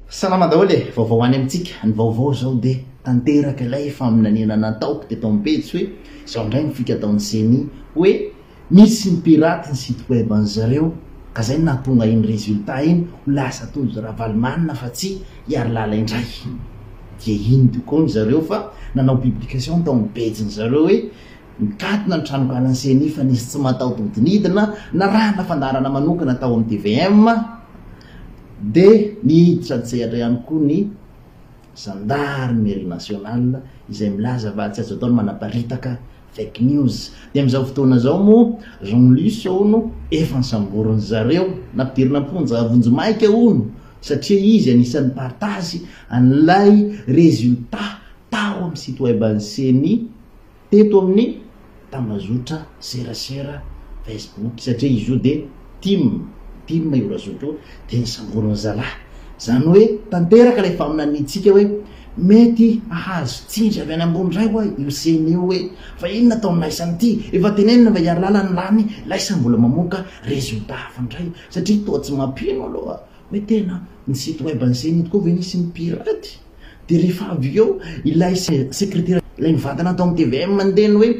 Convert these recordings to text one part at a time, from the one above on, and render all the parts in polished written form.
Salama daholo e, vaovao any amintsika. Ny vaovao zao de tanteraka ilay faminaniana nataoko teto amin'ny pejy hoe zao indray ny fika ataon'ny CNI hoe misy ny pirate ny site web an'zareo ka zay nahatonga iny résultat iny ho lasa tojo ravalimanina fa tsy hiary lala indray. Dia iny tokoa zareo fa nanao publication tao amin'ny pejiny zareo hoe mikatona ny tranokanan'ny CNI fa nisy tsy mataho-todinidina na raha nafandarana manokana tao amin'ny TVM de nihiditra antsehatra ihany koa ny gendarmerie nationale izay milaza fa tsy azo ataony manaparitaka fake news. De amin'izao fotoana zao moa Jean-Luc Ono efa nisamborony zareo nampidirina amponja vonjomaika ono satria izy anisan'ny partage an'ilay résultat tao amin'ny site web an'ny CNI teto amin'ny Tambazotra serasera Facebook satria izy io de team Eurazotra de nisamborony zalahy. Zany hoe tanteraka ilay faminanitsika hoe mety ahazo tsindry avy any ambony ray hoa io CNI io hoe fa ino nataony laisany ty efa tenenina va hiary lalany lany laisa mbola mamoaka résultat hafandray satria toa tsy mampino aloha hoe tena ny site web an'ny CNI tokoa ve nisy ny pirate. De rehefa avy eo ilay secrétaire ilay mivantana tao amin'ny TVM mandeny hoe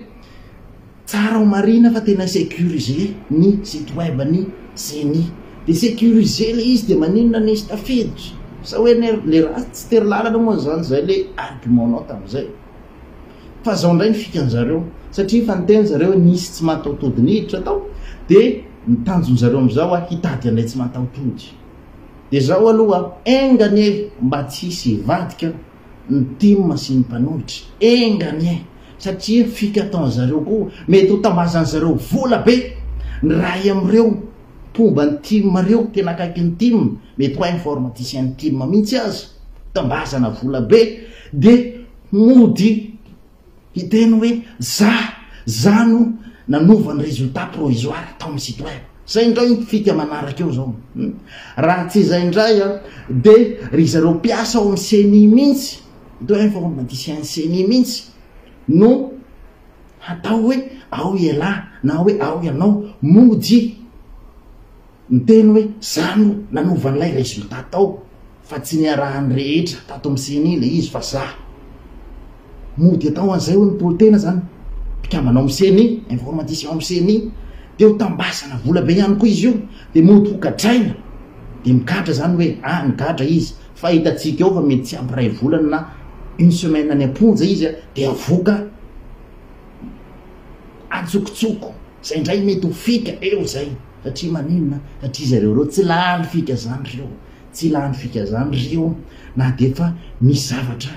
tsara ho marina fa tena sécurisé ny site web ny CNI. De sécurisé le izy de maninona nisy tafiditra sa hoe le raha tsy tery lalana moa zany zay le argumentanao tam'izay. Fa zao indray ny fikan'zareo satria fa niteny zareo hoe nisy tsy mataho-todiniditra tao de nitanjon'zareo am'izao hitady an'ilay tsy mataho-tody. De zao aloha engany mba tsy hisy hivadika ny team sy ny mpanohitra engany satria fika ataon'zareo koa mety ho tambazan'zareo vola be ny ray am'ireo pomba ny team reo tena akaiky ny team mety ho informaticien team mihitsy azy tambazana vola be de mody hiteny hoe zano nanova ny résultat provisoire tao amin'ny site web. Zay indray fika manaraka eo zao. Raha tsy zay indray de ry zareo mpiasa ao amin'ny CNI mihitsy de informaticien CNI mihitsy no atao hoe ao ialahy na hoe ao ianao mody ny teny hoe zano nanova n'ilay résultat tao fa tsy niarahany rehetra tato amin'ny CNI le izy fa za mody atao an'izay ho ny tolo-tena zany mpikambanao amin'ny CNI informaticien amin'ny CNI de ho tambasana vola be ihany koa izy io de mody ho kadraina de mikatra zany hoe nikatra izy fa hitatsika eo fa mety tsy ampiray volana na une semaine any amponja izy de avoka antsokotsoko zay indray mety ho fika eo zay satria maninona satria zareo reo tsy lany fika zany reo tsy lany fika zany reo na de fa misy zavatra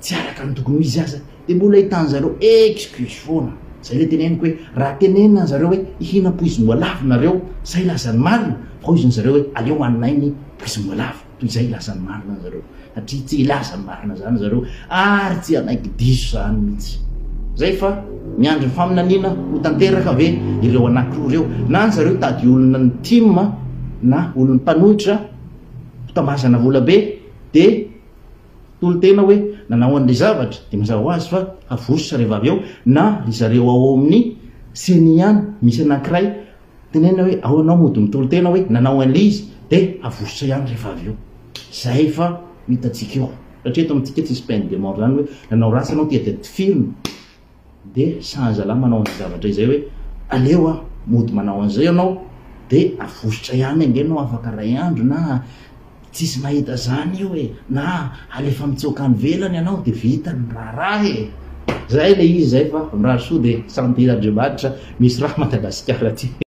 tsy araka ny tokony izy aza de mbola hitan'zareo excuse foana. Zay le teneniko hoe raha tenenina zareo hoe ihina-poizim-boalavo nareo zay lazany marina fa ho iziny zareo hoe aleo hoaninay ny poizim-boalavo toy izay lazany marina zareo satria tsy ilazany marina zany zareo ary tsy anaiky diso zany mihitsy. Zay fa miandry ny faminaniana ho tanteraka ve ireo anankiroa reo na zareo tady olona ny team na olon'ny mpanohitra tambazana vola be de tolo-tena hoe nanao an'ilay zavatra de mazava ho azy fa avositra rehefa avy eo na ry zareo ao amin'ny CNI ihany misy anankiray tenena hoe ao anao mody mitolo-tena hoe nanao an'ilay izy de avositra ihany rehefa avy eo. Zay fa hitatsika eo satria eto amintsika tsisy peine de mort zany hoe nanao ratsy anao tia de ty film de sanjala manao an'izay zavatra izay hoe aleo mody manao an'izay anao de avositra ihany angenao afaka ray andro na tsisy mahita zany io na alefa mitsoka ny velany ianao de vita ny raharaha zay le izy zay fa mirary soa de santé Andriamanitra misy raha Madagasikara ty.